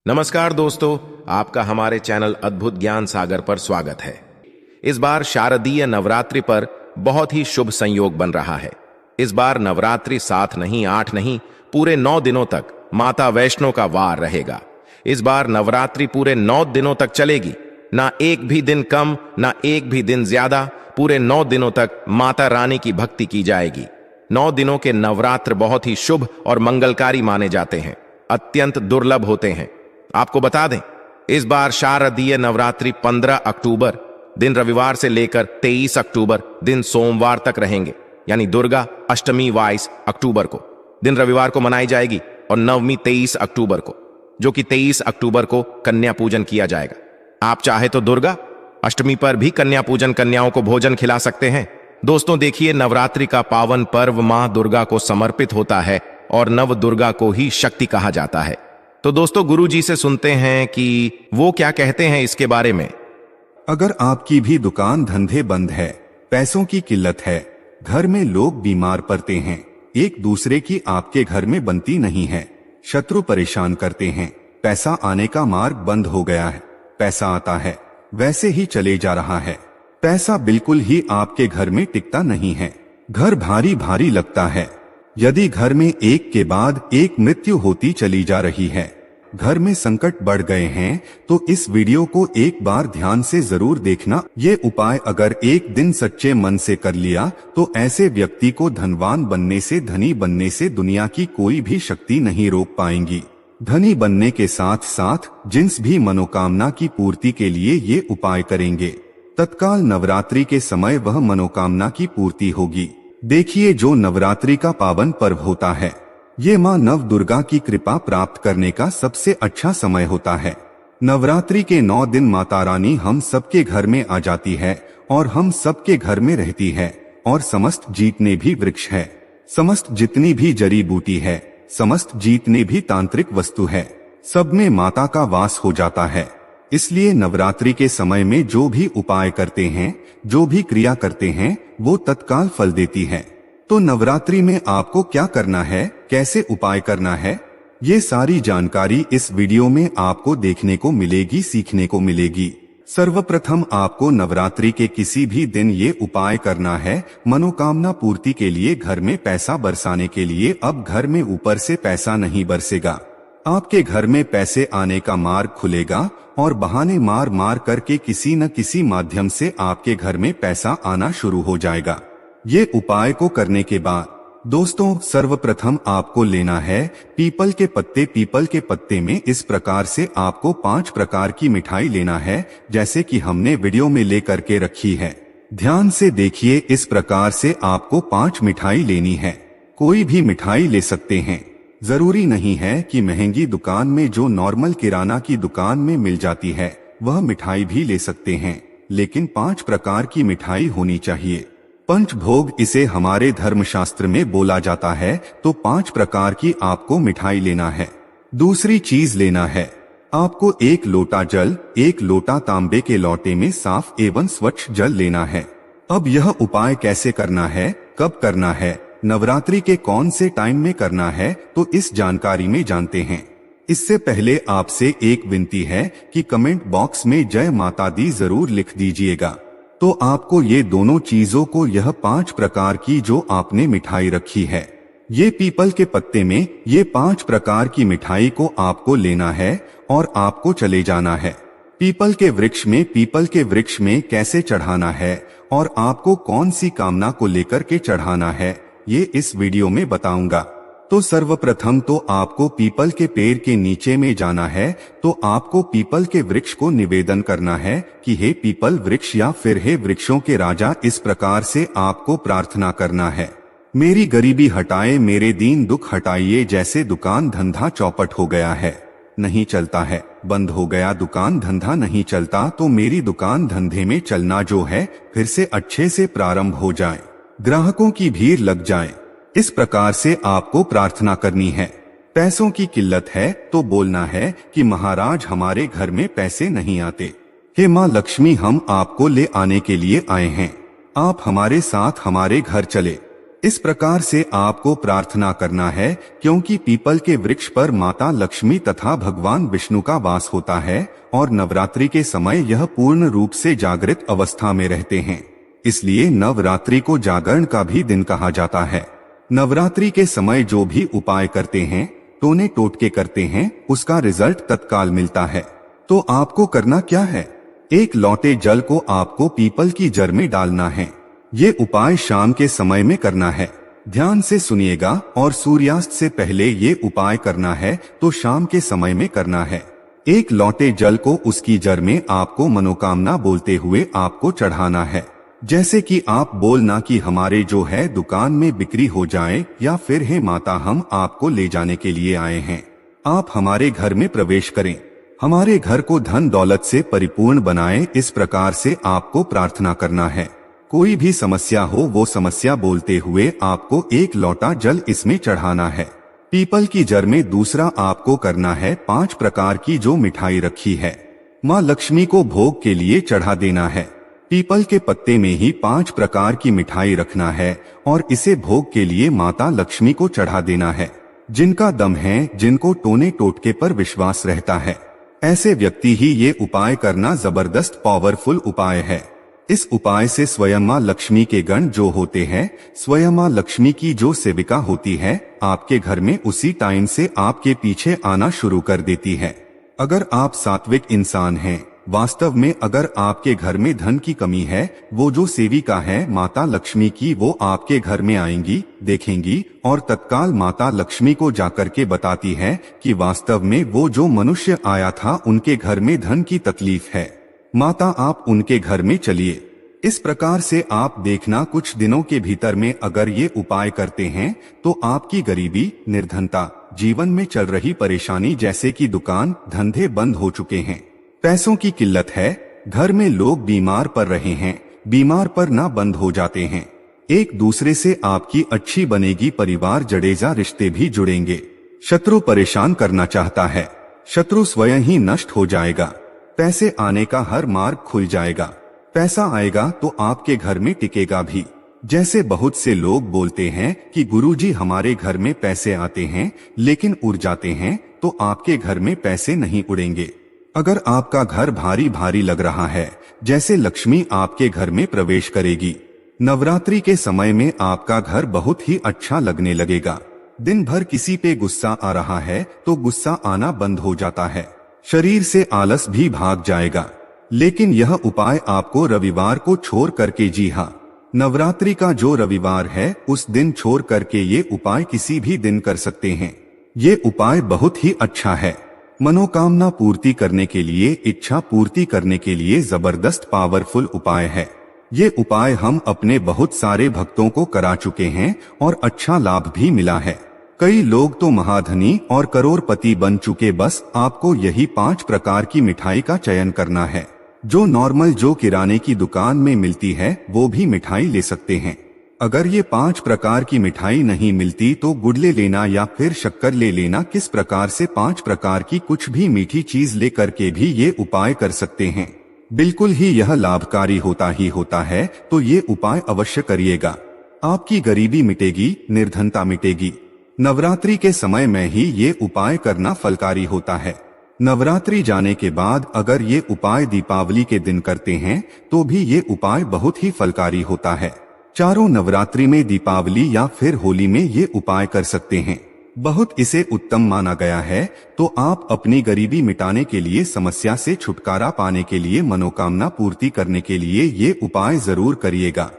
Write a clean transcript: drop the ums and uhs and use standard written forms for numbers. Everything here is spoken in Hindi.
नमस्कार दोस्तों, आपका हमारे चैनल अद्भुत ज्ञान सागर पर स्वागत है। इस बार शारदीय नवरात्रि पर बहुत ही शुभ संयोग बन रहा है। इस बार नवरात्रि 7 नहीं 8 नहीं पूरे 9 दिनों तक माता वैष्णो का वार रहेगा। इस बार नवरात्रि पूरे 9 दिनों तक चलेगी, ना एक भी दिन कम ना एक भी दिन ज्यादा। पूरे 9 दिनों तक माता रानी की भक्ति की जाएगी। 9 दिनों के नवरात्र बहुत ही शुभ और मंगलकारी माने जाते हैं, अत्यंत दुर्लभ होते हैं। आपको बता दें, इस बार शारदीय नवरात्रि 15 अक्टूबर दिन रविवार से लेकर 23 अक्टूबर दिन सोमवार तक रहेंगे, यानी दुर्गा अष्टमी 22 अक्टूबर को दिन रविवार को मनाई जाएगी और नवमी 23 अक्टूबर को, जो कि 23 अक्टूबर को कन्या पूजन किया जाएगा। आप चाहे तो दुर्गा अष्टमी पर भी कन्या पूजन कन्याओं को भोजन खिला सकते हैं। दोस्तों देखिए, नवरात्रि का पावन पर्व मां दुर्गा को समर्पित होता है और नव दुर्गा को ही शक्ति कहा जाता है। तो दोस्तों गुरुजी से सुनते हैं कि वो क्या कहते हैं इसके बारे में। अगर आपकी भी दुकान धंधे बंद है, पैसों की किल्लत है, घर में लोग बीमार पड़ते हैं, एक दूसरे की आपके घर में बनती नहीं है, शत्रु परेशान करते हैं, पैसा आने का मार्ग बंद हो गया है, पैसा आता है वैसे ही चले जा रहा है, पैसा बिल्कुल ही आपके घर में टिकता नहीं है, घर भारी भारी लगता है, यदि घर में एक के बाद एक मृत्यु होती चली जा रही है, घर में संकट बढ़ गए हैं, तो इस वीडियो को एक बार ध्यान से जरूर देखना। ये उपाय अगर एक दिन सच्चे मन से कर लिया तो ऐसे व्यक्ति को धनवान बनने से, धनी बनने से दुनिया की कोई भी शक्ति नहीं रोक पाएंगी। धनी बनने के साथ साथ जिस भी मनोकामना की पूर्ति के लिए ये उपाय करेंगे, तत्काल नवरात्रि के समय वह मनोकामना की पूर्ति होगी। देखिए, जो नवरात्रि का पावन पर्व होता है, ये मां नव दुर्गा की कृपा प्राप्त करने का सबसे अच्छा समय होता है। नवरात्रि के 9 दिन माता रानी हम सबके घर में आ जाती है और हम सबके घर में रहती है, और समस्त जितने भी वृक्ष है, समस्त जितनी भी जड़ी बूटी है, समस्त जितने भी तांत्रिक वस्तु है, सब में माता का वास हो जाता है। इसलिए नवरात्रि के समय में जो भी उपाय करते हैं, जो भी क्रिया करते हैं, वो तत्काल फल देती है। तो नवरात्रि में आपको क्या करना है, कैसे उपाय करना है, ये सारी जानकारी इस वीडियो में आपको देखने को मिलेगी, सीखने को मिलेगी। सर्वप्रथम आपको नवरात्रि के किसी भी दिन ये उपाय करना है, मनोकामना पूर्ति के लिए, घर में पैसा बरसाने के लिए। अब घर में ऊपर से पैसा नहीं बरसेगा, आपके घर में पैसे आने का मार्ग खुलेगा और बहाने मार मार करके किसी न किसी माध्यम से आपके घर में पैसा आना शुरू हो जाएगा। ये उपाय को करने के बाद दोस्तों सर्वप्रथम आपको लेना है पीपल के पत्ते। पीपल के पत्ते में इस प्रकार से आपको 5 प्रकार की मिठाई लेना है, जैसे कि हमने वीडियो में ले करके रखी है। ध्यान से देखिए, इस प्रकार से आपको 5 मिठाई लेनी है। कोई भी मिठाई ले सकते हैं, जरूरी नहीं है कि महंगी दुकान में जो नॉर्मल किराना की दुकान में मिल जाती है वह मिठाई भी ले सकते हैं, लेकिन 5 प्रकार की मिठाई होनी चाहिए। पंचभोग इसे हमारे धर्मशास्त्र में बोला जाता है, तो 5 प्रकार की आपको मिठाई लेना है। दूसरी चीज लेना है आपको 1 लोटा जल, 1 लोटा तांबे के लोटे में साफ एवं स्वच्छ जल लेना है। अब यह उपाय कैसे करना है, कब करना है, नवरात्रि के कौन से टाइम में करना है, तो इस जानकारी में जानते हैं। इससे पहले आपसे एक विनती है कि कमेंट बॉक्स में जय माता दी जरूर लिख दीजिएगा, तो आपको ये दोनों चीजों को, यह 5 प्रकार की जो आपने मिठाई रखी है, ये पीपल के पत्ते में ये 5 प्रकार की मिठाई को आपको लेना है और आपको चले जाना है पीपल के वृक्ष में। पीपल के वृक्ष में कैसे चढ़ाना है और आपको कौन सी कामना को लेकर के चढ़ाना है, ये इस वीडियो में बताऊंगा। तो सर्वप्रथम तो आपको पीपल के पेड़ के नीचे में जाना है, तो आपको पीपल के वृक्ष को निवेदन करना है कि हे पीपल वृक्ष या फिर हे वृक्षों के राजा, इस प्रकार से आपको प्रार्थना करना है, मेरी गरीबी हटाए, मेरे दीन दुख हटाइए। जैसे दुकान धंधा चौपट हो गया है, नहीं चलता है, बंद हो गया दुकान धंधा नहीं चलता, तो मेरी दुकान धंधे में चलना जो है फिर से अच्छे से प्रारंभ हो जाए, ग्राहकों की भीड़ लग जाए, इस प्रकार से आपको प्रार्थना करनी है। पैसों की किल्लत है तो बोलना है कि महाराज हमारे घर में पैसे नहीं आते, हे माँ लक्ष्मी हम आपको ले आने के लिए आए हैं, आप हमारे साथ हमारे घर चले। इस प्रकार से आपको प्रार्थना करना है, क्योंकि पीपल के वृक्ष पर माता लक्ष्मी तथा भगवान विष्णु का वास होता है और नवरात्रि के समय यह पूर्ण रूप से जागृत अवस्था में रहते हैं। इसलिए नवरात्रि को जागरण का भी दिन कहा जाता है। नवरात्रि के समय जो भी उपाय करते हैं, टोने टोटके करते हैं, उसका रिजल्ट तत्काल मिलता है। तो आपको करना क्या है? एक लोटे जल को आपको पीपल की जड़ में डालना है। ये उपाय शाम के समय में करना है। ध्यान से सुनिएगा और सूर्यास्त से पहले ये उपाय करना है, तो शाम के समय में करना है। एक लोटे जल को उसकी जड़ में आपको मनोकामना बोलते हुए आपको चढ़ाना है। जैसे कि आप बोलना कि हमारे जो है दुकान में बिक्री हो जाए, या फिर हे माता हम आपको ले जाने के लिए आए हैं, आप हमारे घर में प्रवेश करें, हमारे घर को धन दौलत से परिपूर्ण बनाएं। इस प्रकार से आपको प्रार्थना करना है। कोई भी समस्या हो वो समस्या बोलते हुए आपको एक लोटा जल इसमें चढ़ाना है। पीपल की जड़ में दूसरा आपको करना है 5 प्रकार की जो मिठाई रखी है, माँ लक्ष्मी को भोग के लिए चढ़ा देना है। पीपल के पत्ते में ही 5 प्रकार की मिठाई रखना है और इसे भोग के लिए माता लक्ष्मी को चढ़ा देना है। जिनका दम है, जिनको टोने टोटके पर विश्वास रहता है, ऐसे व्यक्ति ही ये उपाय करना जबरदस्त पावरफुल उपाय है। इस उपाय से स्वयं माँ लक्ष्मी के गण जो होते हैं, स्वयं माँ लक्ष्मी की जो सेविका होती है, आपके घर में उसी टाइम से आपके पीछे आना शुरू कर देती है। अगर आप सात्विक इंसान हैं, वास्तव में अगर आपके घर में धन की कमी है, वो जो सेविका है माता लक्ष्मी की, वो आपके घर में आएंगी, देखेंगी और तत्काल माता लक्ष्मी को जाकर के बताती है कि वास्तव में वो जो मनुष्य आया था उनके घर में धन की तकलीफ है, माता आप उनके घर में चलिए। इस प्रकार से आप देखना कुछ दिनों के भीतर में अगर ये उपाय करते हैं तो आपकी गरीबी, निर्धनता, जीवन में चल रही परेशानी जैसे कि दुकान धंधे बंद हो चुके हैं, पैसों की किल्लत है, घर में लोग बीमार पड़ रहे हैं, बीमार पड़ना बंद हो जाते हैं, एक दूसरे से आपकी अच्छी बनेगी, परिवार जड़ेजा रिश्ते भी जुड़ेंगे। शत्रु परेशान करना चाहता है, शत्रु स्वयं ही नष्ट हो जाएगा। पैसे आने का हर मार्ग खुल जाएगा। पैसा आएगा तो आपके घर में टिकेगा भी। जैसे बहुत से लोग बोलते हैं कि गुरुजी हमारे घर में पैसे आते हैं लेकिन उड़ जाते हैं, तो आपके घर में पैसे नहीं उड़ेंगे। अगर आपका घर भारी भारी लग रहा है, जैसे लक्ष्मी आपके घर में प्रवेश करेगी। नवरात्रि के समय में आपका घर बहुत ही अच्छा लगने लगेगा। दिन भर किसी पे गुस्सा आ रहा है तो गुस्सा आना बंद हो जाता है, शरीर से आलस भी भाग जाएगा। लेकिन यह उपाय आपको रविवार को छोड़ करके, जी हाँ, नवरात्रि का जो रविवार है उस दिन छोड़ करके ये उपाय किसी भी दिन कर सकते हैं। ये उपाय बहुत ही अच्छा है। मनोकामना पूर्ति करने के लिए, इच्छा पूर्ति करने के लिए जबरदस्त पावरफुल उपाय है। ये उपाय हम अपने बहुत सारे भक्तों को करा चुके हैं और अच्छा लाभ भी मिला है। कई लोग तो महाधनी और करोड़पति बन चुके। बस आपको यही 5 प्रकार की मिठाई का चयन करना है। जो नॉर्मल जो किराने की दुकान में मिलती है वो भी मिठाई ले सकते हैं। अगर ये 5 प्रकार की मिठाई नहीं मिलती तो गुड़ ले लेना या फिर शक्कर ले लेना। किस प्रकार से 5 प्रकार की कुछ भी मीठी चीज ले करके भी ये उपाय कर सकते हैं। बिल्कुल ही यह लाभकारी होता ही होता है। तो ये उपाय अवश्य करिएगा, आपकी गरीबी मिटेगी, निर्धनता मिटेगी। नवरात्रि के समय में ही ये उपाय करना फलकारी होता है। नवरात्रि जाने के बाद अगर ये उपाय दीपावली के दिन करते हैं तो भी ये उपाय बहुत ही फलकारी होता है। चारों नवरात्रि में, दीपावली या फिर होली में ये उपाय कर सकते हैं। बहुत इसे उत्तम माना गया है। तो आप अपनी गरीबी मिटाने के लिए, समस्या से छुटकारा पाने के लिए, मनोकामना पूर्ति करने के लिए ये उपाय जरूर करिएगा।